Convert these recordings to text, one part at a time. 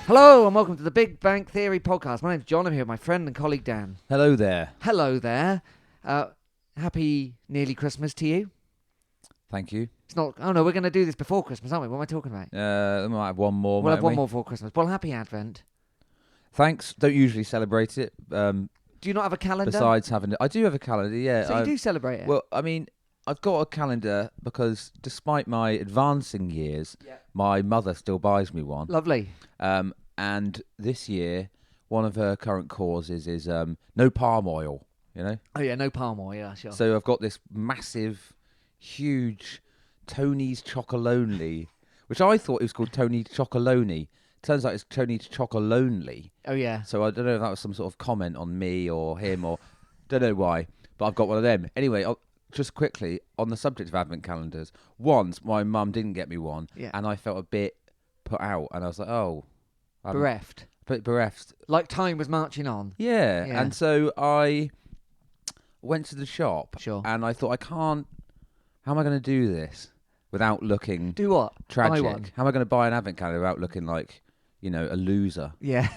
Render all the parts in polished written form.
Hello and welcome to the Big Bang Theory podcast. My name's John. I'm here with my friend and colleague Dan. Hello there. Hello there. Happy nearly Christmas to you. Thank you. It's not. Oh no, we're going to do this before Christmas, aren't we? What am I talking about? We might have one more. We'll have one more before Christmas. Well, happy Advent. Thanks. Don't usually celebrate it. Do you not have a calendar? Besides having, I do have a calendar. Yeah. So you do celebrate it. Well, I mean, I've got a calendar because despite my advancing years, my mother still buys me one. Lovely. And this year, one of her current causes is no palm oil. You know. Oh yeah, no palm oil. Yeah, sure. So I've got this massive, huge Tony's Chocolonely, which I thought it was called Tony Chocolonely. Turns out it's Tony Chocolonely. Oh yeah. So I don't know if that was some sort of comment on me or him or don't know why, but I've got one of them. Anyway, just quickly on the subject of advent calendars. Once my mum didn't get me one, and I felt a bit put out, and I was like, oh, bereft. Bereft. Like time was marching on. Yeah. And so I went to the shop, and I thought, how am I going to do this without looking do what? Tragic? Buy one. How am I going to buy an advent calendar without looking like, a loser? Yeah.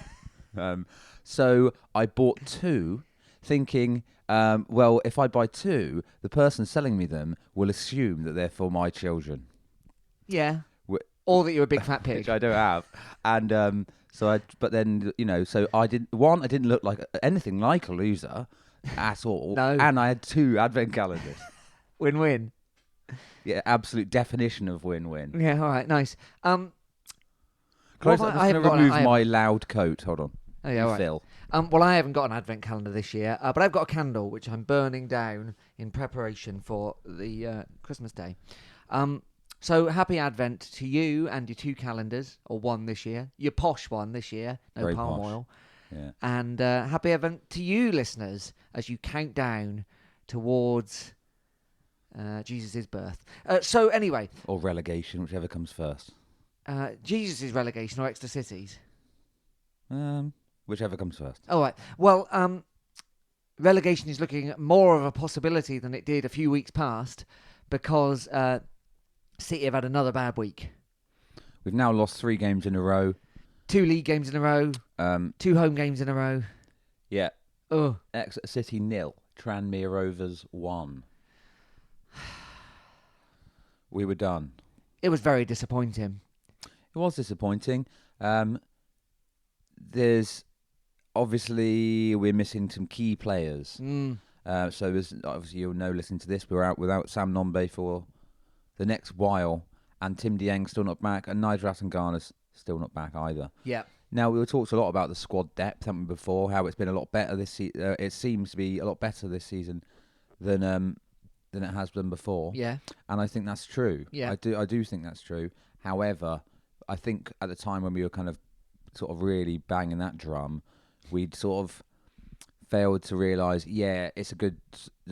So I bought two, thinking, well, if I buy two, the person selling me them will assume that they're for my children. Yeah. Or that you're a big fat pig. Which I don't have. And so I didn't look like anything like a loser at all. No. And I had two advent calendars. Win-win. Yeah, absolute definition of win-win. Yeah, all right, nice. I'm just going to remove my loud coat. Hold on. Oh, yeah, all right. Phil. Well, I haven't got an advent calendar this year, but I've got a candle which I'm burning down in preparation for the Christmas day. So happy Advent to you and your two calendars, or one this year. Your posh one this year, no Very palm posh. oil. Yeah. And happy Advent to you, listeners, as you count down towards Jesus' birth. So anyway. Or relegation, whichever comes first. Jesus' relegation or Exeter City's? Whichever comes first. All right. Well, relegation is looking more of a possibility than it did a few weeks past because City have had another bad week. We've now lost 3 games in a row. 2 league games in a row. 2 home games in a row. Yeah. Oh. Exeter City 0. Tranmere Rovers 1. We were done. It was very disappointing. It was disappointing. There's obviously we're missing some key players. So there's obviously you'll know listening to this we're out without Sam Nombe for the next while, and Tim Dieng's still not back, and Nigel Atangana's still not back either. Yeah. Now we talked a lot about the squad depth, haven't we, before? How it's been a lot better this season. It seems to be a lot better this season than it has been before. Yeah. And I think that's true. Yeah. I do think that's true. However, I think at the time when we were kind of sort of really banging that drum, we'd sort of failed to realise, the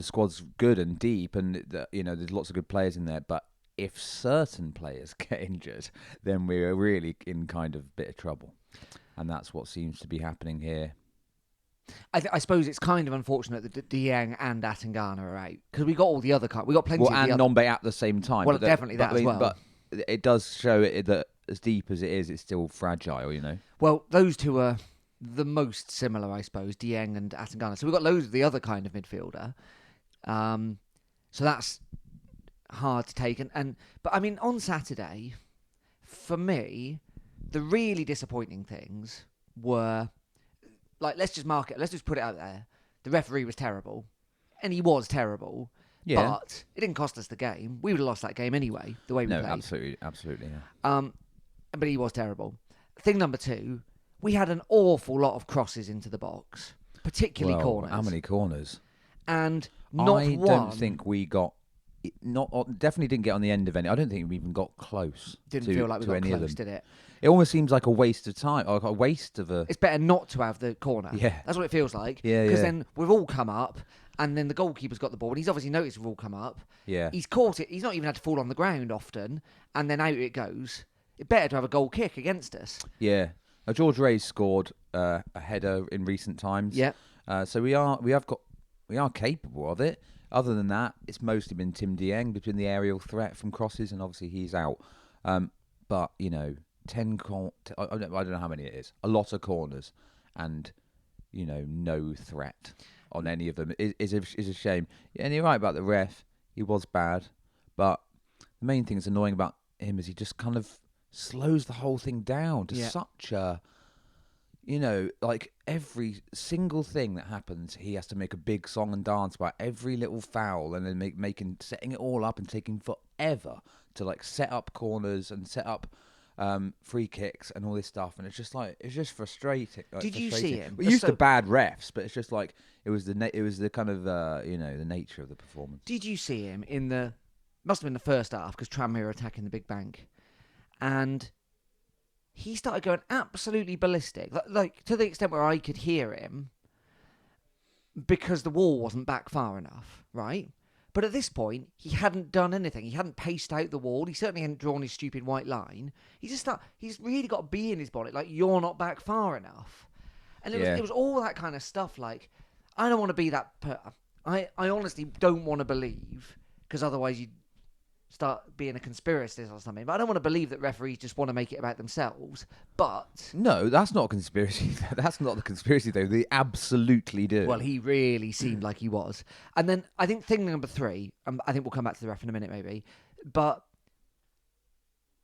squad's good and deep, and there's lots of good players in there. But if certain players get injured, then we're really in kind of bit of trouble, and that's what seems to be happening here. I suppose it's kind of unfortunate that Dieng and Atangana are out because we got all the other we got plenty. And Nombe at the same time. Well, definitely that as well. But it does show that as deep as it is, it's still fragile. Well, those two are the most similar, I suppose, Dieng and Atangana. So we've got loads of the other kind of midfielder. So that's hard to take. But I mean, on Saturday, for me, the really disappointing things were, like, let's just put it out there. The referee was terrible. And he was terrible. Yeah. But it didn't cost us the game. We would have lost that game anyway, the way we played. No, absolutely, yeah. But he was terrible. Thing number 2, we had an awful lot of crosses into the box, particularly corners. How many corners? And I don't think we got. Definitely didn't get on the end of any. I don't think we even got close. Didn't feel like we got close, did it? It almost seems like a waste of time, or a waste of a. It's better not to have the corner. Yeah, that's what it feels like. Yeah, because then we've all come up, and then the goalkeeper's got the ball, and he's obviously noticed we've all come up. Yeah, he's caught it. He's not even had to fall on the ground often, and then out it goes. It's better to have a goal kick against us. Yeah, George Ray's scored a header in recent times. Yeah, so we are capable of it. Other than that, it's mostly been Tim Dieng between the aerial threat from crosses, and obviously he's out. But I don't know how many it is. A lot of corners, and no threat on any of them is a shame. And you're right about the ref. He was bad, but the main thing that's annoying about him is he just kind of slows the whole thing down to such a, like every single thing that happens, he has to make a big song and dance about every little foul, and then setting it all up and taking forever to like set up corners and set up free kicks and all this stuff, and it's just frustrating. Did you see him? We're used to bad refs, but it's just like it was the kind of the nature of the performance. Did you see him in the? Must have been the first half because Tranmere were attacking the big bank, and he started going absolutely ballistic, like to the extent where I could hear him because the wall wasn't back far enough, right? But at this point, he hadn't done anything. He hadn't paced out the wall. He certainly hadn't drawn his stupid white line. He's really got to be in his bonnet, like, you're not back far enough. And it was all that kind of stuff, like, I don't want to be that... I honestly don't want to believe, because otherwise you'd start being a conspiracist or something, but I don't want to believe that referees just want to make it about themselves, but... No, that's not a conspiracy. That's not the conspiracy, though. They absolutely do. Well, he really seemed like he was. And then I think thing number 3, I think we'll come back to the ref in a minute maybe, but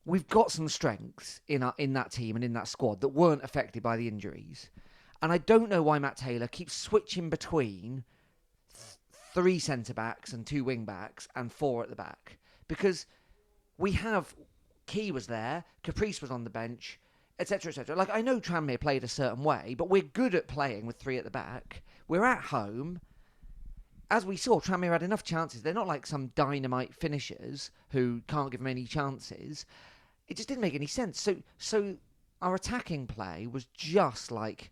we've got some strengths in that team and in that squad that weren't affected by the injuries. And I don't know why Matt Taylor keeps switching between 3 centre-backs and 2 wing-backs and 4 at the back. Because we have... Key was there, Caprice was on the bench, etc., etc. Like, I know Tranmere played a certain way, but we're good at playing with 3 at the back. We're at home. As we saw, Tranmere had enough chances. They're not like some dynamite finishers who can't give them any chances. It just didn't make any sense. So our attacking play was just like...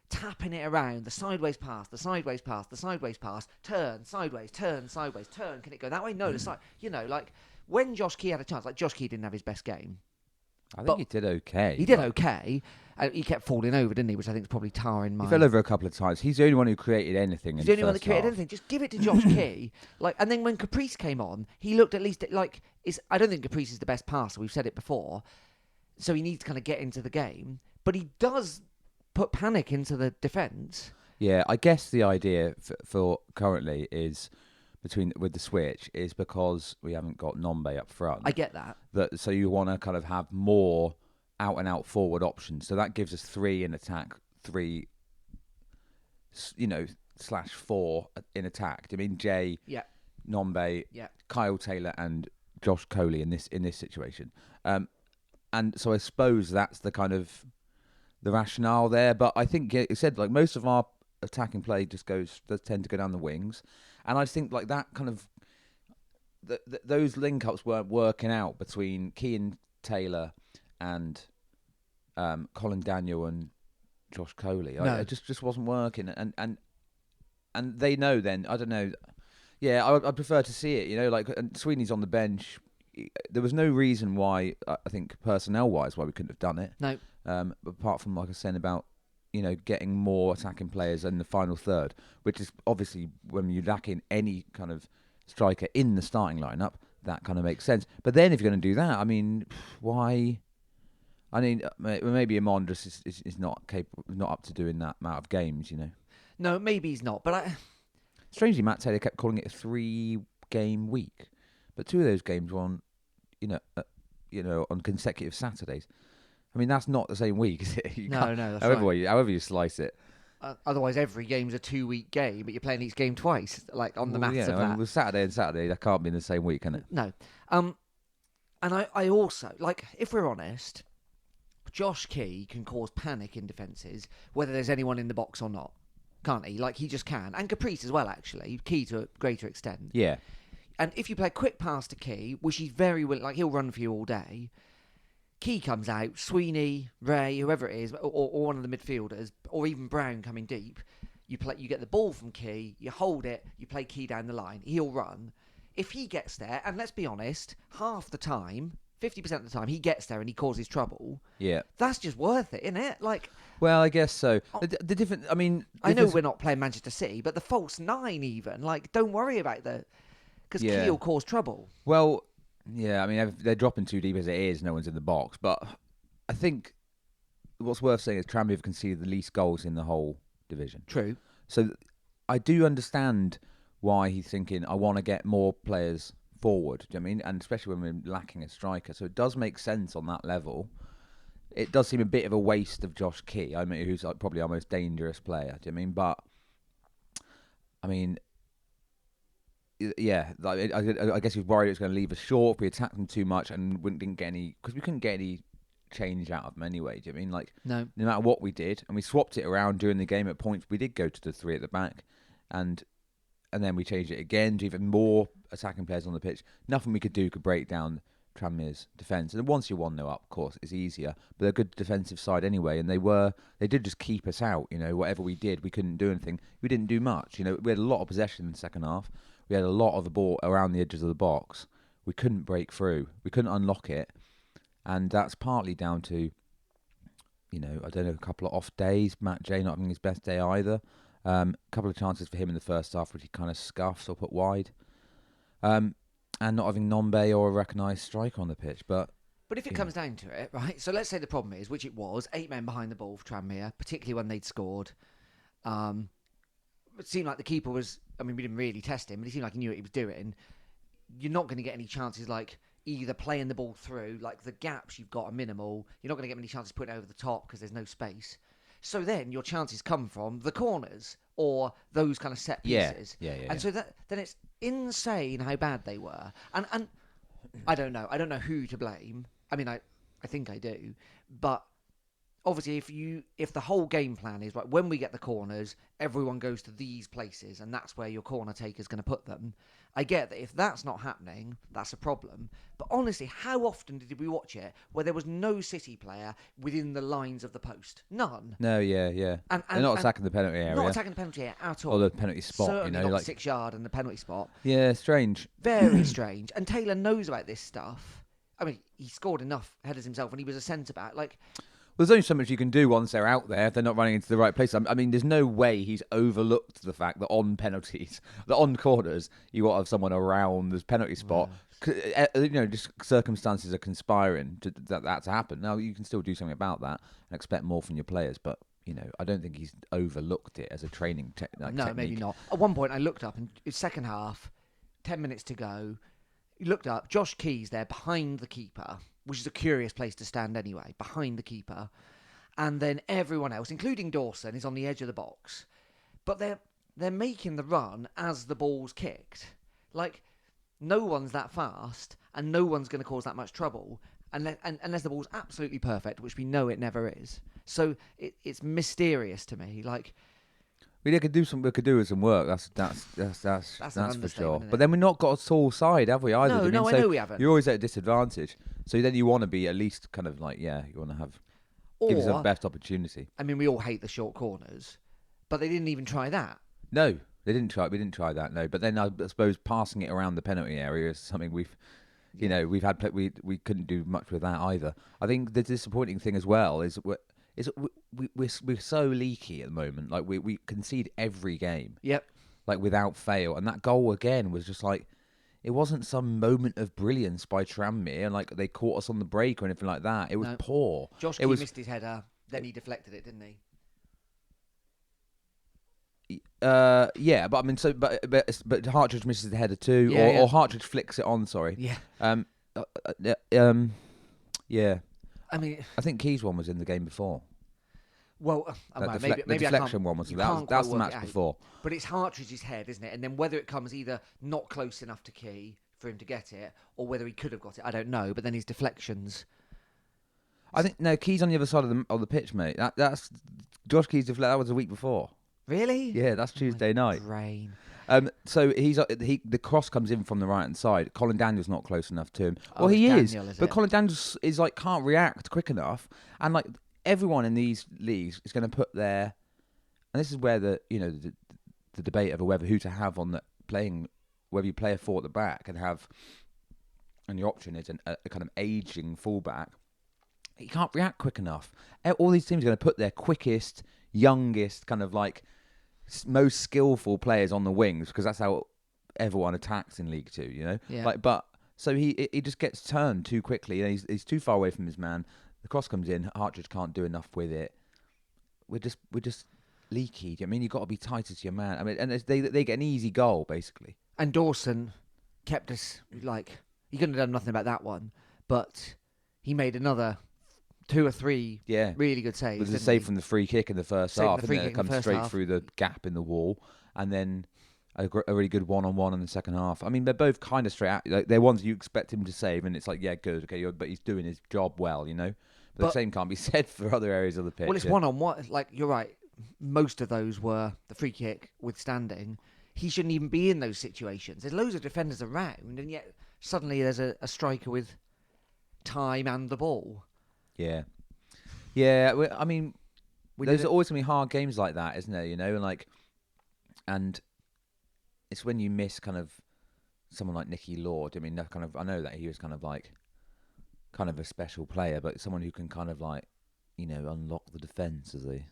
tapping it around, the sideways pass, the sideways pass, the sideways pass, turn, sideways, turn, sideways, turn. Can it go that way? No, the side. Like when Josh Key had a chance, like Josh Key didn't have his best game. I think he did okay. He did okay. He kept falling over, didn't he? Which I think is probably tarring He fell over a couple of times. He's the only one who created anything. He's the only one that created anything. Just give it to Josh Key. And then when Caprice came on, he looked at least like. I don't think Caprice is the best passer. We've said it before. So he needs to kind of get into the game, but he does put panic into the defence. Yeah, I guess the idea for currently is with the switch is because we haven't got Nombe up front. I get that. So you want to kind of have more out and out forward options. So that gives us 3 in attack, 3, /4 in attack. I mean, Jay, Nombe, Kyle Taylor, and Josh Coley in this situation. And so I suppose that's the kind of the rationale there, but I think it said like most of our attacking play does tend to go down the wings, and I think like that kind of those link ups weren't working out between Kean Taylor and Colin Daniel and Josh Coley. No. It just wasn't working, and they know then. I don't know. Yeah, I prefer to see it. Like and Sweeney's on the bench. There was no reason why I think personnel wise why we couldn't have done it. No. Apart from, like I was saying, about, getting more attacking players in the final third, which is obviously when you lack in any kind of striker in the starting lineup, that kind of makes sense. But then if you're going to do that, I mean, why? I mean, maybe Amondras is not capable, not up to doing that amount of games, No, maybe he's not, but Strangely, Matt Taylor kept calling it a 3-game week, but 2 of those games were on, on consecutive Saturdays. I mean, that's not the same week, is it? No, that's however right. However you slice it. Otherwise, every game's a 2-week game, but you're playing each game twice, like on the maths of that. With Saturday and Saturday, that can't be in the same week, can it? No. And I also, like, if we're honest, Josh Key can cause panic in defences, whether there's anyone in the box or not, can't he? Like, he just can. And Caprice as well, actually. Key to a greater extent. Yeah. And if you play a quick pass to Key, which he's very willing, like, he'll run for you all day... Key comes out, Sweeney, Ray, whoever it is, or one of the midfielders, or even Brown coming deep. You get the ball from Key, you hold it, you play Key down the line. He'll run. If he gets there, and let's be honest, half the time, 50% of the time, he gets there and he causes trouble. Yeah, that's just worth it, isn't it? Like, well, I guess so. The different. I mean, I know we're not playing Manchester City, but the false 9 even. Like, don't worry about because Key will cause trouble. Well. Yeah, I mean, they're dropping too deep as it is. No one's in the box. But I think what's worth saying is Tranmere have conceded the least goals in the whole division. True. So I do understand why he's thinking, I want to get more players forward. Do you know what I mean? And especially when we're lacking a striker. So it does make sense on that level. It does seem a bit of a waste of Josh Key, who's like probably our most dangerous player. Do you know what I mean? But, I mean, yeah, like, I guess he was worried it was going to leave us short if we attacked them too much and didn't get any, because we couldn't get any change out of them anyway. Do you know what I mean? Like, No. no matter what we did, and we swapped it around during the game at points, we did go to the 3 at the back, and then we changed it again to even more attacking players on the pitch. Nothing we could do could break down Tranmere's defence. And once you're 1-0 up, of course, it's easier. But they're a good defensive side anyway, and they did just keep us out. Whatever we did, we couldn't do anything. We didn't do much. We had a lot of possession in the second half. We had a lot of the ball around the edges of the box. We couldn't break through. We couldn't unlock it. And that's partly down to, I don't know, a couple of off days. Matt J not having his best day either. A couple of chances for him in the first half, which he kind of scuffed or put wide. And not having Nombe or a recognised striker on the pitch. But if it comes down to it, right, so let's say the problem is, which it was, 8 men behind the ball for Tranmere, particularly when they'd scored. It seemed like the keeper was, we didn't really test him, but he seemed like he knew what he was doing. You're not going to get any chances like either playing the ball through, like the gaps you've got are minimal. You're not going to get many chances putting it over the top because there's no space. So then your chances come from the corners or those kind of set pieces. Yeah. And so then it's insane how bad they were. And I don't know. I don't know who to blame. I think I do. But obviously if the whole game plan is, right, when we get the corners, everyone goes to these places and that's where your corner taker's going to put them. I get that if that's not happening, that's a problem. But honestly, how often did we watch it where there was no City player within the lines of the post? None. No, yeah. And They're not attacking the penalty area. Not attacking the penalty area at all. Or the penalty spot, Certainly not like 6 yard and the penalty spot. Yeah, strange. Very strange. And Taylor knows about this stuff. He scored enough headers himself when he was a centre-back. Well, there's only so much you can do once they're out there if they're not running into the right place. There's no way he's overlooked the fact that on penalties, that on corners, you got to have someone around the penalty spot. Just circumstances are conspiring to that to happen. Now, you can still do something about that and expect more from your players, but I don't think he's overlooked it as a training technique. No, maybe not. At one point, I looked up, and it's second half, 10 minutes to go. You looked up, Josh Key's there behind the keeper, which is a curious place to stand anyway, behind the keeper. And then everyone else, including Dawson, is on the edge of the box. But they're making the run as the ball's kicked. No one's that fast, and no one's going to cause that much trouble unless the ball's absolutely perfect, which we know it never is. So it's mysterious to me. We could do with some work. That's for sure. But then we've not got a tall side, have we? Either. No, I know we haven't. You're always at a disadvantage. So then you want to be at least kind of you want to give yourself the best opportunity. We all hate the short corners, but they didn't even try that. No, they didn't try. We didn't try that. No, but then I suppose passing it around the penalty area is something we've had. We couldn't do much with that either. I think the disappointing thing as well is we're so leaky at the moment. We concede every game. Yep. Without fail, and that goal again was just it wasn't some moment of brilliance by Tranmere, and they caught us on the break or anything like that. It was poor. Josh Key missed his header, then he deflected it, didn't he? Yeah, but but Hartridge misses the header too, or Hartridge flicks it on. Sorry. Yeah. Yeah. I think Key's one was in the game before. Well, maybe the deflection one was that's the match before. But it's Hartridge's head, isn't it? And then whether it comes either not close enough to Key for him to get it, or whether he could have got it, I don't know. But then his deflections. I think no, Key's on the other side of the pitch, mate. That's Josh Key's deflection. That was a week before. Really? Yeah, that's Tuesday night. Brain. So the cross comes in from the right hand side. Colin Daniels not close enough to him. Oh, well, he Daniel, is, but Colin Daniels is can't react quick enough, and everyone in these leagues is going to put their, and this is where the debate over who to have on the playing, whether you play a 4 at the back and your option is a kind of aging fullback. He can't react quick enough. All these teams are going to put their quickest, youngest, kind of most skillful players on the wings because that's how everyone attacks in League Two. Yeah. But so he just gets turned too quickly. He's too far away from his man. The cross comes in. Hartridge can't do enough with it. We're just leaky. I mean, you've got to be tighter to your man. I mean, and they get an easy goal basically. And Dawson kept us like he couldn't have done nothing about that one, but he made another 2 or 3 really good saves. It was a didn't save he? from the free kick in the first Saving half, the free and kick it in the comes first straight half. through the gap in the wall, and then a really good one-on-one in the second half. I mean, they're both kind of straight out. Like, they're ones you expect him to save, and it's like, yeah, good, okay, but he's doing his job well, you know. But the same can't be said for other areas of the pitch. Well, it's one-on-one. Like, you're right. Most of those were the free kick withstanding. He shouldn't even be in those situations. There's loads of defenders around, and yet suddenly there's a striker with time and the ball. Yeah. I mean, there's always going to be hard games like that, isn't there? You know, and it's when you miss kind of someone like Nicky Lord. I mean, I know that he was kind of a special player, but someone who can kind of like, you know, unlock the defence, as they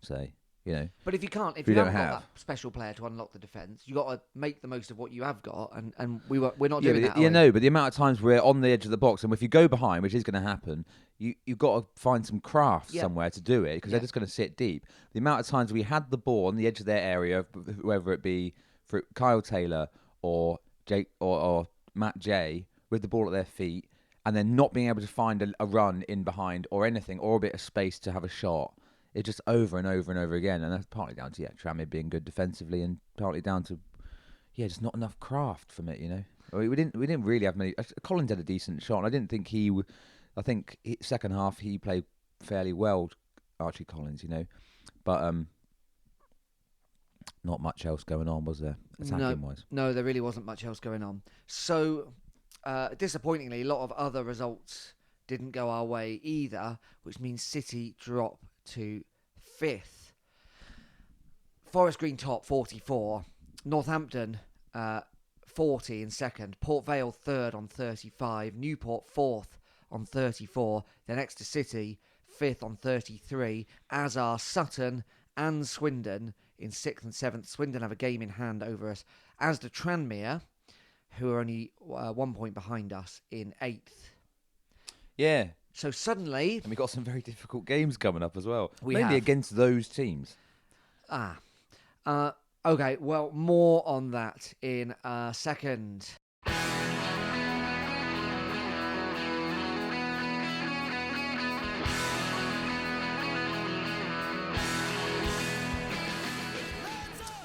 say. You know, but if you haven't got that special player to unlock the defence, you got to make the most of what you have got, and we're not doing that. But the amount of times we're on the edge of the box, and if you go behind, which is going to happen, you've got to find some craft somewhere to do it because they're just going to sit deep. The amount of times we had the ball on the edge of their area, whether it be for Kyle Taylor or Jake or Matt J, with the ball at their feet, and then not being able to find a run in behind or anything or a bit of space to have a shot. It's just over and over and over again, and that's partly down to Tranmere being good defensively, and partly down to just not enough craft from it. You know, we didn't really have many. Collins had a decent shot, and I didn't think I think second half he played fairly well, Archie Collins. You know, but not much else going on, was there? Attacking wise, no, there really wasn't much else going on. So disappointingly, a lot of other results didn't go our way either, which means City drop to 5th. Forest Green top 44, Northampton 40 in second, Port Vale 3rd on 35, Newport 4th on 34, then Exeter City 5th on 33, as are Sutton and Swindon in 6th and 7th. Swindon have a game in hand over us, as do Tranmere, who are only 1 point behind us in 8th. Yeah. So suddenly... And we've got some very difficult games coming up as well. We Mainly have. against those teams. Okay, well, more on that in a second.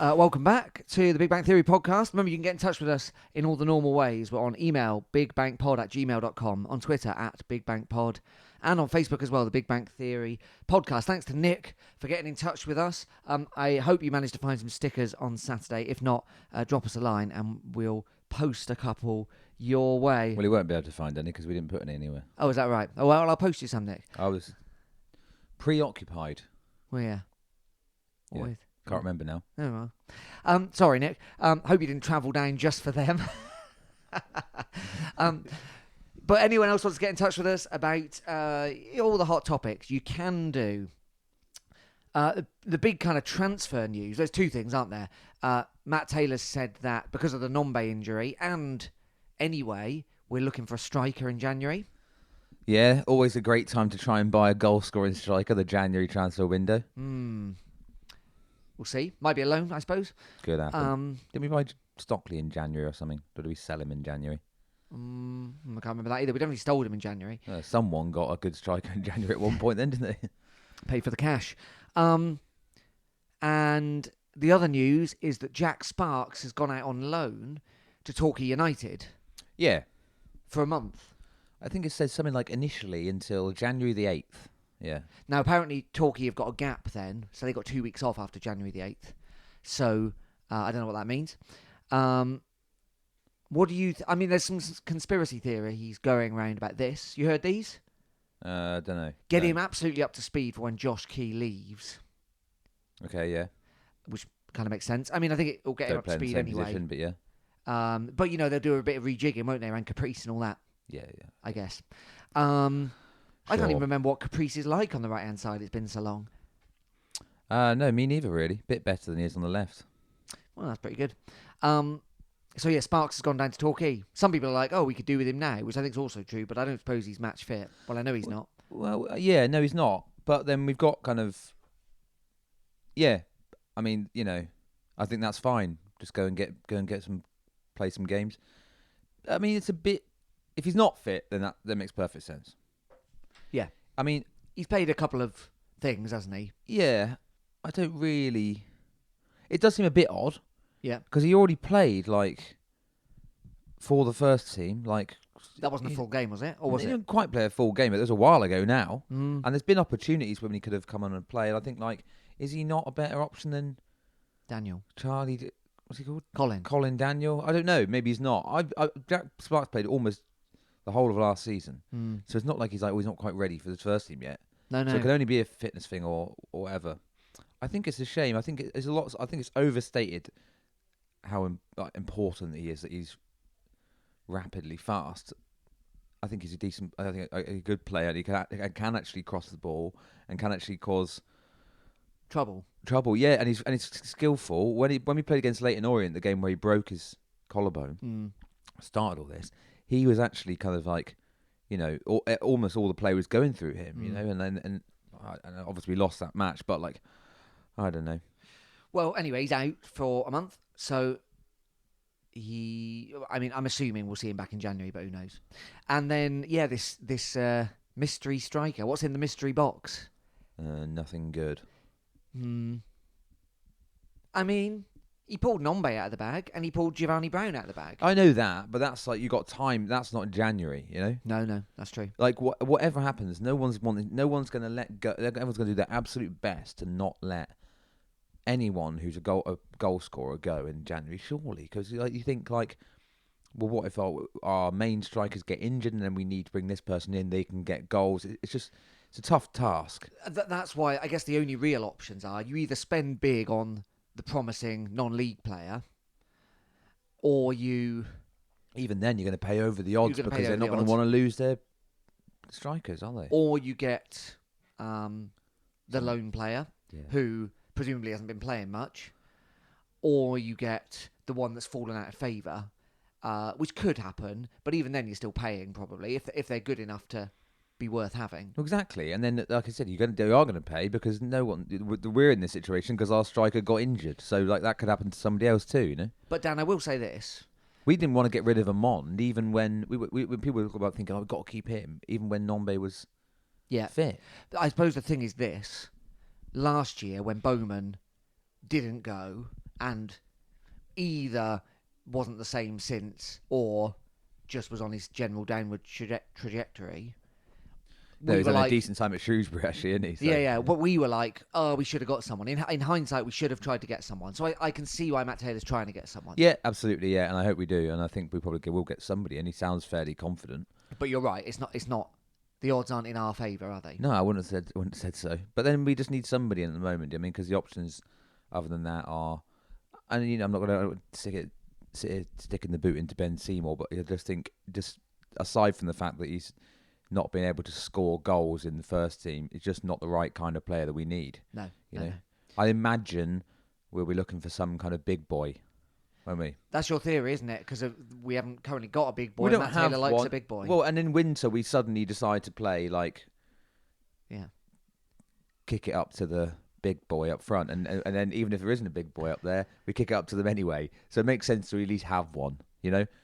Welcome back to the Big Bang Theory podcast. Remember, you can get in touch with us in all the normal ways. We're on email, bigbankpod@gmail.com, on Twitter @BigBankPod, and on Facebook as well, the Big Bang Theory podcast. Thanks to Nick for getting in touch with us. I hope you managed to find some stickers on Saturday. If not, drop us a line and we'll post a couple your way. Well, he won't be able to find any because we didn't put any anywhere. Oh, is that right? Oh, well, I'll post you some, Nick. I was preoccupied. Well, yeah. With? Can't remember now. Oh, well. Sorry, Nick. Hope you didn't travel down just for them. But anyone else wants to get in touch with us about all the hot topics, you can do. The big kind of transfer news, there's 2 things, aren't there? Matt Taylor said that because of the Nombe injury, and anyway, we're looking for a striker in January. Yeah, always a great time to try and buy a goal-scoring striker, the January transfer window. We'll see. Might be a loan, I suppose. Could happen. Didn't we buy Stockley in January or something? Or did we sell him in January? I can't remember that either. We definitely stole him in January. Someone got a good striker in January at one point then, didn't they? Paid for the cash. And the other news is that Jack Sparks has gone out on loan to Torquay United. Yeah. For a month. I think it says something like initially until January the 8th. Yeah. Now, apparently, Torquay have got a gap then, so they got 2 weeks off after January the 8th. So, I don't know what that means. What do you... I mean, there's some conspiracy theories going around about this. You heard these? I don't know. Get him absolutely up to speed for when Josh Key leaves. Okay, yeah. Which kind of makes sense. I mean, I think it will get him up to speed anyway. Position, but yeah. But, you know, they'll do a bit of rejigging, won't they, around Caprice and all that? Yeah. I guess. I can't even remember what Caprice is like on the right-hand side. It's been so long. No, me neither, really. Bit better than he is on the left. Well, that's pretty good. So, yeah, Sparks has gone down to Torquay. Some people are like, oh, we could do with him now, which I think is also true, but I don't suppose he's match fit. Well, I know he's not. Well, yeah, no, he's not. But then we've got kind of, yeah. I mean, I think that's fine. Just go and get play some games. I mean, it's a bit. If he's not fit, then that makes perfect sense. Yeah. I mean, He's played a couple of things, hasn't he? yeah. I don't really. It does seem a bit odd. Yeah. Because he already played for the first team. That wasn't a full game, was it? Or was he it? didn't quite play a full game. It was a while ago now, Mm. and there's been opportunities when he could have come on and played. I think is he not a better option than Daniel. Charlie? What's he called? Colin. Daniel. I don't know. Maybe he's not. Jack Sparks played almost the whole of last season, so it's not like he's he's not quite ready for the first team yet. No. So it can only be a fitness thing or whatever. I think it's a shame. I think it's a lot. I think it's overstated how important he is, that he's rapidly fast. I think he's a good player. He can actually cross the ball and can actually cause Trouble. Yeah, and he's skillful. When we played against Leyton Orient, the game where he broke his collarbone, started all this. He was actually kind of almost all the play was going through him, and obviously we lost that match, but I don't know. Well, anyway, he's out for a month, so I'm assuming we'll see him back in January, but who knows? And then, this mystery striker. What's in the mystery box? Nothing good. I mean, he pulled Nombe out of the bag, and he pulled Giovanni Brown out of the bag. I know that, but that's you got time. That's not in January, No, that's true. Whatever happens, no one's going to let go. Everyone's going to do their absolute best to not let anyone who's a goal scorer go in January, surely, because you think well, what if our main strikers get injured and then we need to bring this person in? They can get goals. It's a tough task. That's why I guess the only real options are you either spend big on the promising non-league player, or you. Even then, you're going to pay over the odds because they're not going to want to lose their strikers, are they? Or you get the lone player who presumably hasn't been playing much, or you get the one that's fallen out of favour, which could happen. But even then, you're still paying probably if they're good enough to be worth having. Exactly, and then like I said, you are going to pay because we're in this situation because our striker got injured. So that could happen to somebody else too, But Dan, I will say this: we didn't want to get rid of Amond, even when when people were about thinking, we've got to keep him, even when Nombe was fit. I suppose the thing is this: last year when Bowman didn't go and either wasn't the same since or just was on his general downward trajectory. No, he's had a decent time at Shrewsbury, actually, isn't he? So. Yeah. But we were like, we should have got someone. In hindsight, we should have tried to get someone. So I can see why Matt Taylor's trying to get someone. Yeah, absolutely, yeah. And I hope we do. And I think we probably will get somebody. And he sounds fairly confident. But you're right. It's not. The odds aren't in our favour, are they? No, I wouldn't have said so. But then we just need somebody at the moment. I mean, because the options, other than that, are, and I'm not going to stick in the boot into Ben Seymour, but I just think, aside from the fact that he's not being able to score goals in the first team, it's just not the right kind of player that we need. No. I imagine we'll be looking for some kind of big boy, won't we? That's your theory, isn't it? Because we haven't currently got a big boy. We don't Matt have Taylor likes one. a big boy. Well, and in winter we suddenly decide to play kick it up to the big boy up front, and then even if there isn't a big boy up there, we kick it up to them anyway. So it makes sense to at least have one, and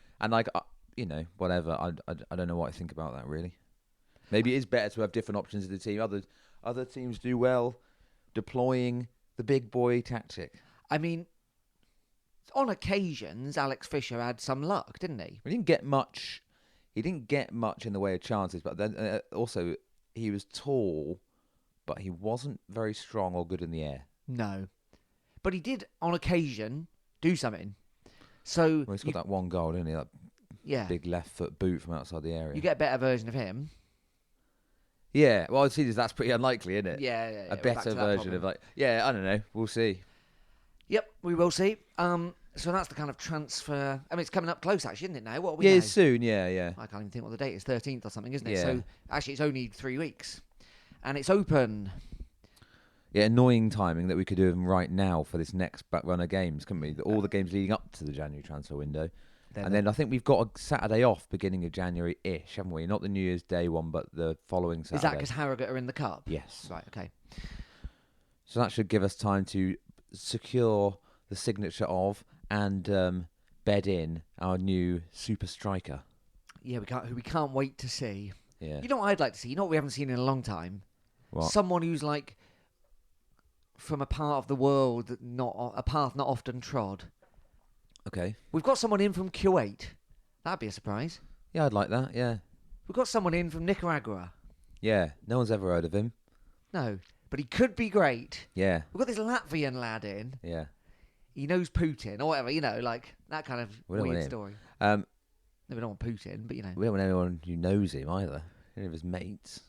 whatever. I don't know what I think about that really. Maybe it is better to have different options in the team. Other teams do well deploying the big boy tactic. I mean, on occasions, Alex Fisher had some luck, didn't he? He didn't get much. He didn't get much in the way of chances, but then also he was tall, but he wasn't very strong or good in the air. No, but he did on occasion do something. So he's got that one goal, didn't he? That big left foot boot from outside the area. You get a better version of him. Yeah, well, that's pretty unlikely, isn't it? Yeah. A better version of I don't know. We'll see. Yep, we will see. So that's the kind of transfer. I mean, it's coming up close, actually, isn't it now? What are we now? It's soon, yeah. I can't even think what the date is. 13th or something, isn't it? Yeah. So actually, it's only 3 weeks. And it's open. Yeah, annoying timing that we could do them right now for this next run of games, couldn't we? All the games leading up to the January transfer window. And then I think we've got a Saturday off beginning of January-ish, haven't we? Not the New Year's Day one, but the following Saturday. Is that because Harrogate are in the cup? Yes. Right, okay. So that should give us time to secure the signature of and bed in our new super striker. Yeah, we can't wait to see. Yeah. You know what I'd like to see? You know what we haven't seen in a long time? What? Someone who's like from a part of the world a path not often trod. Okay. We've got someone in from Kuwait. That'd be a surprise. Yeah, I'd like that. Yeah. We've got someone in from Nicaragua. Yeah. No one's ever heard of him. No, but he could be great. Yeah. We've got this Latvian lad in. Yeah. He knows Putin or whatever, like that kind of We don't want weird him. story. No, We don't want Putin, but we don't want anyone who knows him either. Any of his mates.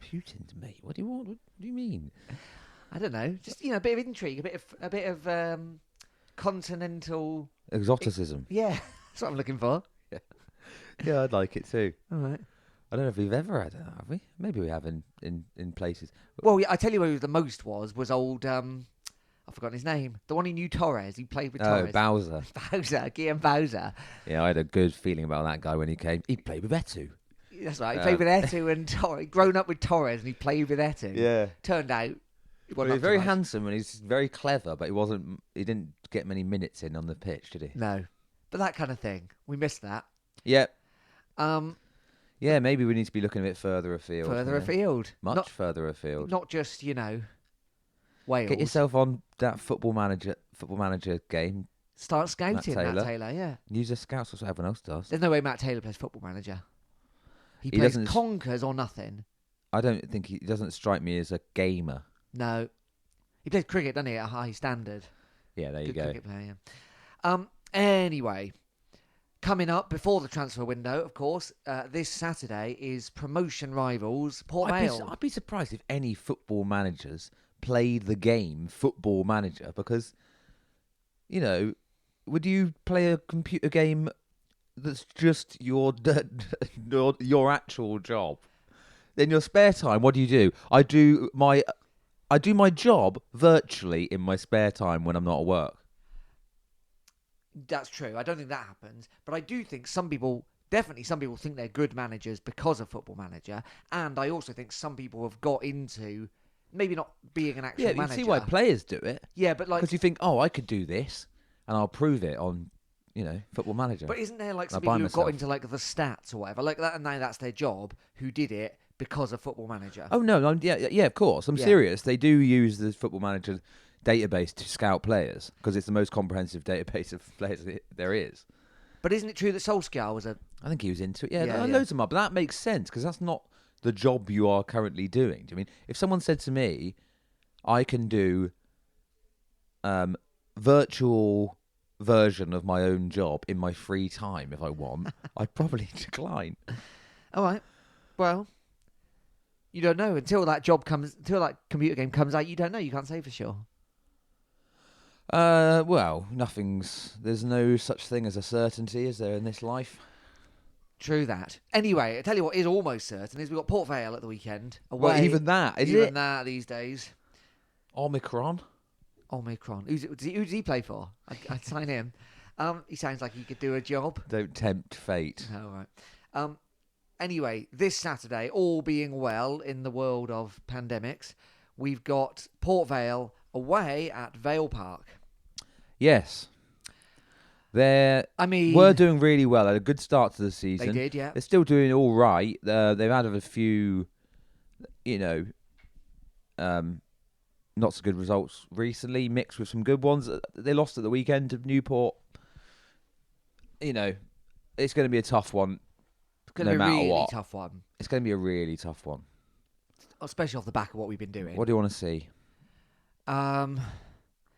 Putin's mate. What do you want? What do you mean? I don't know. Just a bit of intrigue, a bit of continental Exoticism. Yeah, that's what I'm looking for. Yeah, I'd like it too. All right. I don't know if we've ever had that, have we? Maybe we have in places. Well, yeah, I tell you who the most was old. I've forgotten his name. The one who knew Torres. He played with Torres. Oh, Bowser. Guillaume Bowser. Yeah, I had a good feeling about that guy when he came. He played with Etu. That's right. He played with Etu and Torres. Grown up with Torres, and he played with Etu. Yeah. Turned out. Well, he's very handsome and he's very clever, but he didn't get many minutes in on the pitch, did he? No, but that kind of thing. We missed that. Yeah. Yeah, maybe we need to be looking a bit further afield. Further afield. Much further afield. Not just, Wales. Get yourself on that football manager game. Start scouting Matt Taylor, yeah. Use the scouts, that's what everyone else does. There's no way Matt Taylor plays football manager. He plays doesn't conkers or nothing. I don't think he doesn't strike me as a gamer. No. He plays cricket, doesn't he, at a high standard. Yeah, there you Good go. cricket player, yeah. Anyway, coming up before the transfer window, of course, this Saturday is promotion rivals Port Vale. I'd be surprised if any football managers played the game Football Manager because, would you play a computer game that's just your actual job? In your spare time, what do? I do my job virtually in my spare time when I'm not at work. That's true. I don't think that happens. But I do think some people think they're good managers because of Football Manager. And I also think some people have got into maybe not being an actual manager. Yeah, you see why players do it. Yeah, but because you think, I could do this and I'll prove it on, Football Manager. But isn't there some people who got into the stats or whatever like that, and now that's their job, who did it because of Football Manager? Oh no, yeah, of course. I'm serious. They do use the Football Manager database to scout players because it's the most comprehensive database of players there is. But isn't it true that Solskjaer was I think he was into it. Yeah, Yeah. loads of them are. But that makes sense because that's not the job you are currently doing. Do you mean if someone said to me, I can do virtual version of my own job in my free time if I want, I'd probably decline. All right. Well, you don't know until that computer game comes out. You don't know. You can't say for sure. Well, there's no such thing as a certainty, is there, in this life? True that. Anyway, I tell you what is almost certain is we've got Port Vale at the weekend. Away. Well, even that, even that these days. Omicron. Who does he play for? I'd sign him. He sounds like he could do a job. Don't tempt fate. Oh, right. Anyway, this Saturday, all being well in the world of pandemics, we've got Port Vale away at Vale Park. Yes. Were doing really well. Had a good start to the season. They did, yeah. They're still doing all right. They've had a few, not so good results recently, mixed with some good ones. They lost at the weekend to Newport. It's going to be a tough one. It's going to be a really tough one. It's going to be a really tough one. Especially off the back of what we've been doing. What do you want to see?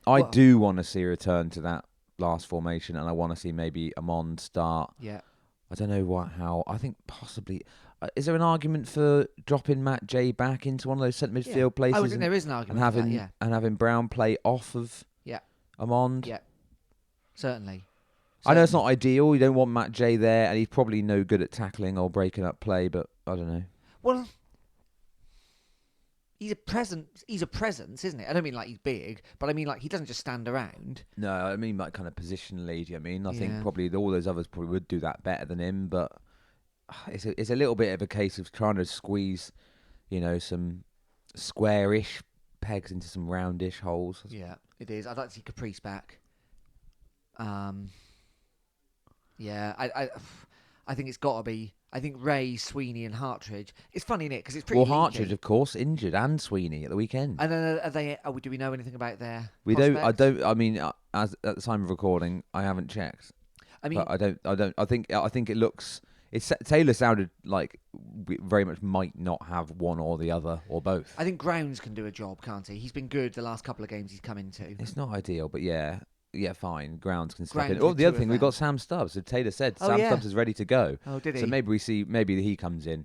I do want to see a return to that last formation, and I want to see maybe Amon start. Yeah. I don't know how. I think possibly. Is there an argument for dropping Matt J back into one of those centre midfield places? I think there is an argument and having Brown play off of Amon. Yeah, certainly. I know it's not ideal. You don't want Matt J there, and he's probably no good at tackling or breaking up play. But I don't know. Well, he's a presence. He's a presence, isn't it? I don't mean like he's big, but I mean like he doesn't just stand around. No, I mean like kind of positionally. Do you know what I mean? I think Yeah. probably all those others probably would do that better than him, but it's a little bit of a case of trying to squeeze, some squarish pegs into some roundish holes. Yeah, it is. I'd like to see Caprice back. Yeah, I think it's got to be. I think Ray, Sweeney, and Hartridge. It's funny, Nick, because it's pretty. Well, leaky. Hartridge, of course, injured, and Sweeney at the weekend. And then are they? Do we know anything about their? We prospects? don't. I mean, as at the time of recording, I haven't checked. I mean, But I don't. I think it looks. Taylor sounded like we very much might not have one or the other or both. I think Grounds can do a job, can't he? He's been good the last couple of games he's come into. It's not ideal, but yeah, fine. Grounds can step Grounds in. Oh, with the other two thing, of we've got them. Sam Stubbs. So Taylor said Oh, Sam yeah. Stubbs is ready to go. Oh, did he? So maybe he comes in.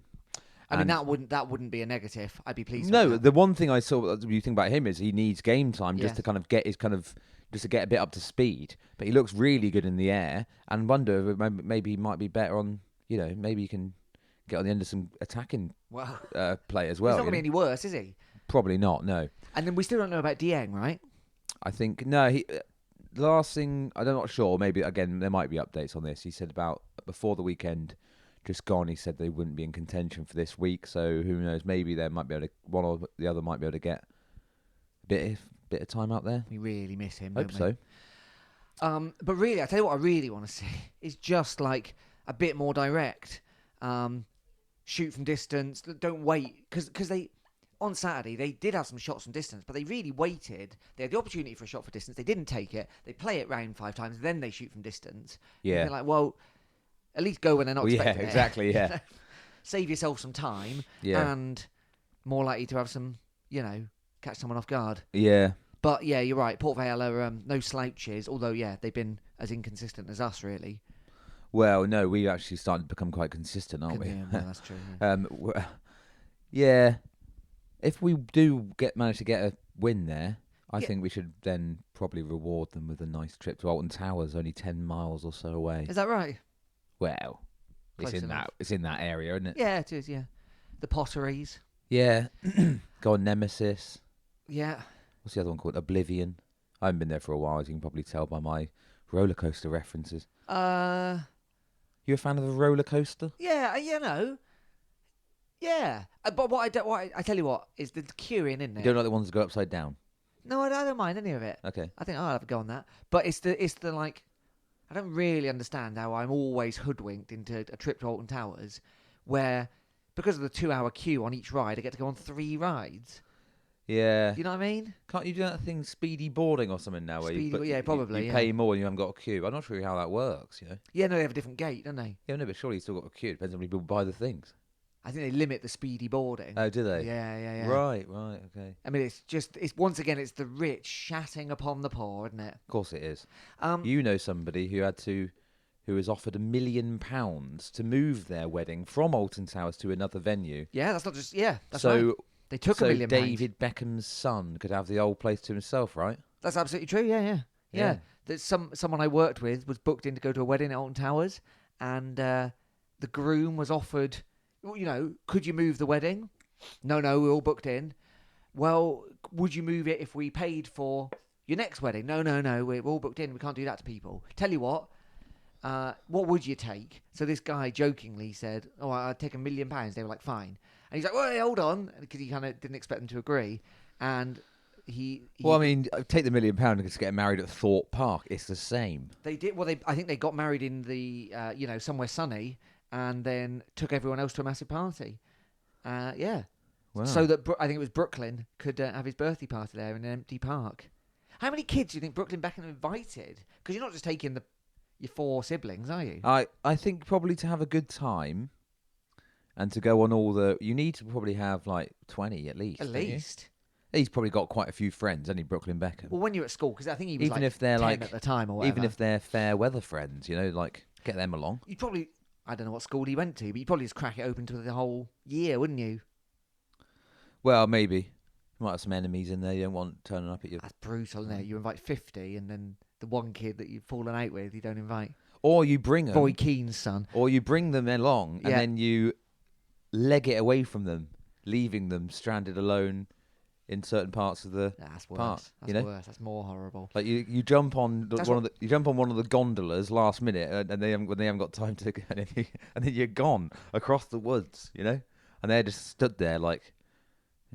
I mean, And- that wouldn't be a negative. I'd be pleased. No, with that. the one thing I saw you think about him is he needs game time just Yes. to kind of get just to get a bit up to speed. But he looks really good in the air, and wonder if maybe he might be better on. Maybe he can get on the end of some attacking Well, play as well. he's not going to be any worse, is he? Probably not. No, And then we still don't know about Dieng, right? I think no. He the last thing I'm not sure. Maybe again there might be updates on this. He said about before the weekend just gone. He said they wouldn't be in contention for this week. So who knows? Maybe they might be able to. One or the other might be able to get a bit of time out there. We really miss him. Hope don't we? so. But really, I tell you what, I really want to see is just like a bit more direct. Shoot from distance. Don't wait because they on Saturday they did have some shots from distance, but they really waited. They had the opportunity for a shot from distance. They didn't take it. They play it round 5 times, then they shoot from distance. Yeah. And they're like, well, at least go when they're not Well, yeah, expecting it. exactly. Yeah. Save yourself some time. Yeah. And more likely to have some, catch someone off guard. Yeah. But yeah, you're right. Port Vale are no slouches. Although they've been as inconsistent as us, really. Well, no, we actually started to become quite consistent, aren't we? Yeah, well, that's true. Yeah. Yeah. If we do manage to get a win there, I Yeah. think we should then probably reward them with a nice trip to Alton Towers, only 10 miles or so away. Is that right? Well, Close enough. it's in that area, isn't it? Yeah, it is. Yeah, the potteries. Yeah. Go on Nemesis. Yeah. What's the other one called? Oblivion. I haven't been there for a while, as you can probably tell by my roller coaster references. You a fan of a roller coaster? Yeah. Yeah. But I tell you what is the queuing, isn't You it? don't like the ones that go upside down? No, I don't mind any of it. Okay. I think I'll have a go on that. But it's the like, I don't really understand how I'm always hoodwinked into a trip to Alton Towers, where because of the 2-hour queue on each ride, I get to go on 3 rides. Yeah. You know what I mean? Can't you do that thing, speedy boarding or something now? Where Probably. you pay more and you haven't got a queue. I'm not sure how that works. Yeah, no, they have a different gate, don't they? Yeah, no, but surely you still got a queue. Depends on how many people buy the things. I think they limit the speedy boarding. Oh, do they? Yeah. Right. Okay. I mean, it's once again, it's the rich shatting upon the poor, isn't it? Of course it is. Um, You know somebody who was offered £1 million to move their wedding from Alton Towers to another venue. yeah, that's not just that's so right. They took so £1 million. David Beckham's son could have the old place to himself, right? That's absolutely true. Yeah. That someone I worked with was booked in to go to a wedding at Alton Towers, and the groom was offered, could you move the wedding? No, we're all booked in. Well, would you move it if we paid for your next wedding? No, we're all booked in. We can't do that to people. Tell you what would you take? So this guy jokingly said, "Oh, I'd take £1 million." They were like, "Fine." And he's like, "Well, hey, hold on," because he kind of didn't expect them to agree. And he Well, I mean, take the £1 million and just get married at Thorpe Park. It's the same. They did. Well, I think they got married in the somewhere sunny, and then took everyone else to a massive party. Yeah. Wow. So that I think it was Brooklyn could have his birthday party there in an empty park. How many kids do you think Brooklyn Beckham invited? Because you're not just taking your 4 siblings, are you? I think probably to have a good time and to go on you need to probably have like 20 at least. At don't you? least. He's probably got quite a few friends, hasn't he, Brooklyn Beckham? Well, when you're at school, because I think he was Even like if they're 10 like at the time or whatever. Even if they're fair weather friends, like get them along. You'd probably, I don't know what school he went to, but you'd probably just crack it open to the whole year, wouldn't you? Well, maybe. You might have some enemies in there you don't want turning up at you. That's brutal, isn't it? You invite 50 and then the one kid that you've fallen out with, you don't invite. Or you bring them. Boy Keane's son. Or you bring them along and Yeah. then you leg it away from them, leaving them stranded alone in certain parts of the That's worse. park. That's you know, worse. That's more horrible. like you jump on That's you jump on one of the gondolas last minute, and when they haven't got time to, and then you're gone across the woods. You know, and they're just stood there like,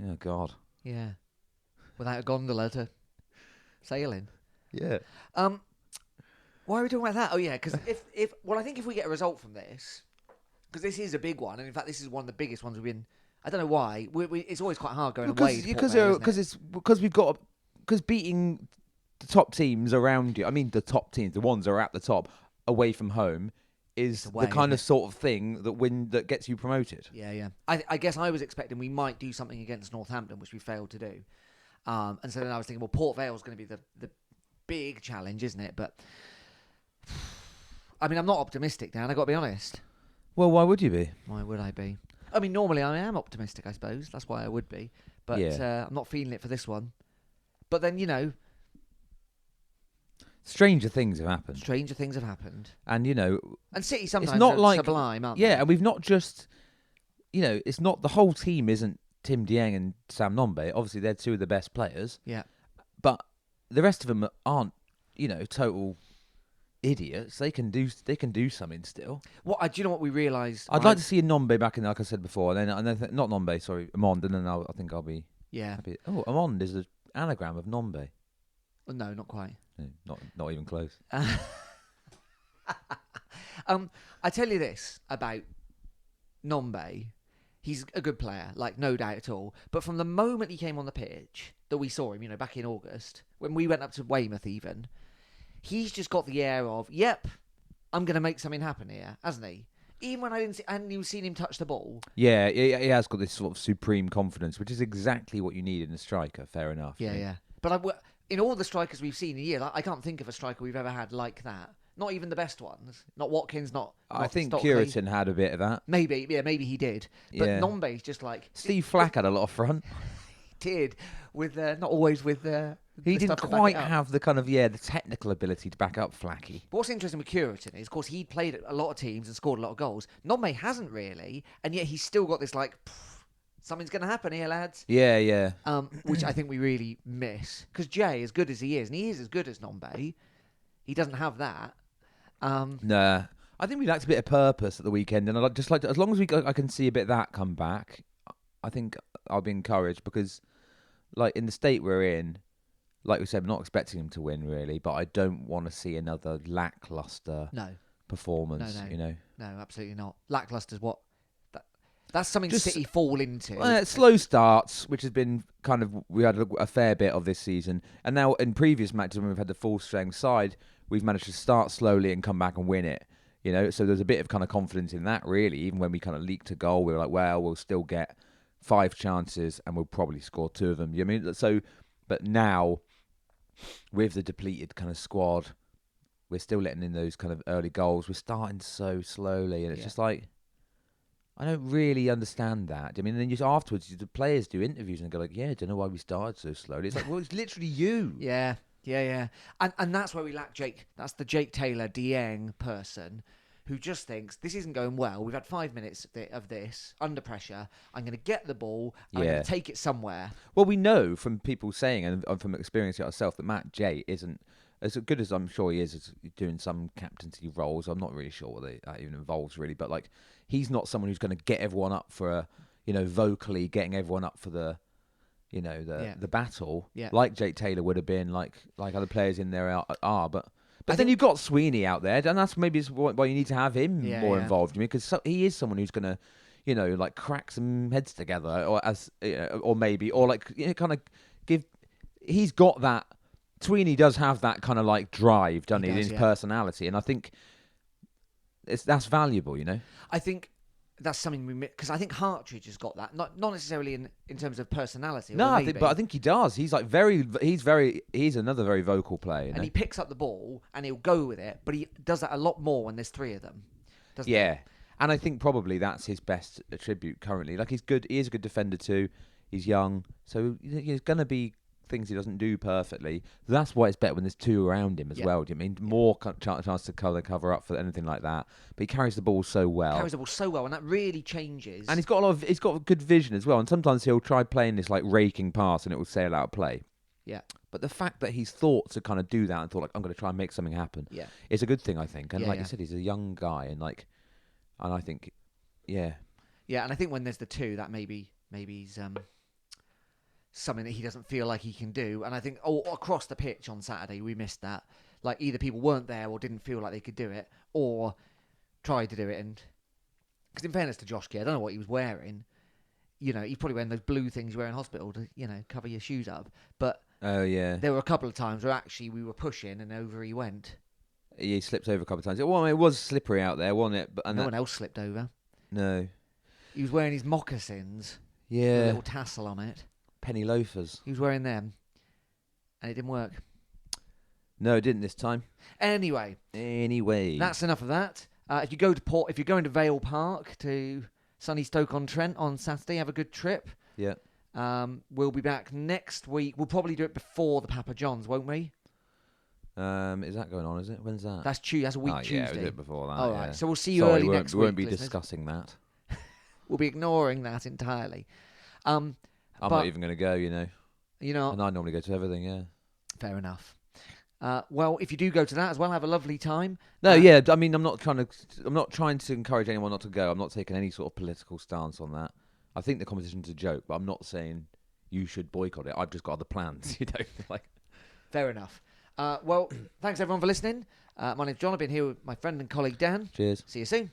oh God. Yeah. Without a gondola to sail in. Yeah. Why are we talking about that? Oh yeah, because I think if we get a result from this, because this is a big one, and in fact this is one of the biggest ones we've been. I don't know why. It's always quite hard going away. Because beating the top teams around you. I mean, the top teams, the ones that are at the top, away from home, is away, the kind of sort of thing that gets you promoted. Yeah. I guess I was expecting we might do something against Northampton, which we failed to do. And so then I was thinking, well, Port Vale's going to be the big challenge, isn't it? But I mean, I'm not optimistic, Dan. I got to be honest. Well, why would you be? Why would I be? I mean, normally I am optimistic, I suppose. That's why I would be. But I'm not feeling it for this one. But then, stranger things have happened. And, and City sometimes it's not are sublime, aren't they? Yeah, and we've not just, it's not, the whole team isn't Tim Dieng and Sam Nombe. Obviously, they're two of the best players. Yeah. But the rest of them aren't, total idiots. They can do something still. Do you know what we realised? I'd like to see a Nombe back in, like I said before, and then not Nombe, sorry, Amond, and then I think I'll be happy. Oh, Amond is an anagram of Nombe. No, not quite. No, not even close. I tell you this about Nombe. He's a good player, like no doubt at all. But from the moment he came on the pitch that we saw him, back in August, when we went up to Weymouth even, he's just got the air of, yep, I'm going to make something happen here, hasn't he? Even when I hadn't even seen him touch the ball. Yeah, he has got this sort of supreme confidence, which is exactly what you need in a striker, fair enough. Yeah. But in all the strikers we've seen in a year, I can't think of a striker we've ever had like that. Not even the best ones. Not Watkins, not I think Stockley. Curitan had a bit of that. Maybe he did. But Nombe's just like... Steve Flack had a lot of front. He did, with not always with... he didn't quite have the kind of, the technical ability to back up Flacky. But what's interesting with Curitan is, of course, he played at a lot of teams and scored a lot of goals. Nombe hasn't really, and yet he's still got this, something's going to happen here, lads. Yeah. Which I think we really miss. Because Jay, as good as he is, and he is as good as Nombe, he doesn't have that. Nah, I think we lacked a bit of purpose at the weekend, and I'd just like to, as long as I can see a bit of that come back, I think I'll be encouraged because, in the state we're in, like we said, I'm not expecting him to win really, but I don't want to see another lackluster performance. No, absolutely not. Lackluster's what. That's something City fall into. Slow starts, which has been kind of, we had a fair bit of this season, and now in previous matches when we've had the full strength side, we've managed to start slowly and come back and win it. So there's a bit of kind of confidence in that, really. Even when we kind of leaked a goal, we were like, well, we'll still get 5 chances and we'll probably score 2 of them. But now, with the depleted kind of squad, we're still letting in those kind of early goals. We're starting so slowly, and it's just like, I don't really understand that. I mean, then afterwards, the players do interviews and go like, I don't know why we started so slowly. It's like, well, it's literally you. Yeah. And that's where we lack Jake. That's the Jake Taylor Dieng person who just thinks, this isn't going well. We've had 5 minutes of this, under pressure. I'm going to get the ball, and I'm going to take it somewhere. Well, we know from people saying, and from experiencing it ourselves, that Matt Jay isn't as good as I'm sure he is doing some captaincy roles. I'm not really sure what that even involves, really. But, he's not someone who's going to get everyone up for vocally getting everyone up for the battle, like Jake Taylor would have been, like other players in there are. But then you've got Sweeney out there, and that's maybe why you need to have him more involved. Because he is someone who's going to, crack some heads together, or kind of give. He's got that. Sweeney does have that kind of drive, doesn't he? In his personality, and I think that's valuable. I think that's something we miss, because I think Hartridge has got that, not necessarily in terms of personality. No, I think he does. He's he's another very vocal player, and he picks up the ball and he'll go with it. But he does that a lot more when there's 3 of them. Doesn't he? And I think probably that's his best attribute currently. He's good. He is a good defender too. He's young, so he's going to be things he doesn't do perfectly. That's why it's better when there's two around him as well. Do you mean more chance to cover up for anything like that? But he carries the ball so well. And that really changes. And he's got good vision as well. And sometimes he'll try playing this like raking pass, and it will sail out of play. Yeah. But the fact that he's thought to kind of do that and thought, like, I'm going to try and make something happen, it's a good thing, I think. And you said, he's a young guy, and I think, yeah, and I think when there's the two, that maybe he's something that he doesn't feel like he can do. And I think across the pitch on Saturday, we missed that. Like, either people weren't there or didn't feel like they could do it, or tried to do it. And because in fairness to Josh Key, I don't know what he was wearing. You know, he's probably wearing those blue things you wear in hospital to, cover your shoes up. But there were a couple of times where actually we were pushing and over he went. He slipped over a couple of times. Well, it was slippery out there, wasn't it? But no one else slipped over. No. He was wearing his moccasins. Yeah. With a little tassel on it. Penny loafers. He was wearing them. And it didn't work. No, it didn't this time. Anyway. That's enough of that. If you're going to Vale Park to sunny Stoke-on-Trent on Saturday, have a good trip. Yeah. We'll be back next week. We'll probably do it before the Papa John's, won't we? Is that going on, is it? When's that? That's a week Tuesday. Yeah, we'll do it before that. All right, so we'll see you early next week. We won't be listeners. discussing that. We'll be ignoring that entirely. I'm not even going to go, You know. And I normally go to everything, yeah. Fair enough. Well, if you do go to that as well, have a lovely time. No, I mean, I'm not trying to encourage anyone not to go. I'm not taking any sort of political stance on that. I think the competition's a joke, but I'm not saying you should boycott it. I've just got other plans, Fair enough. Well, thanks everyone for listening. My name's John. I've been here with my friend and colleague Dan. Cheers. See you soon.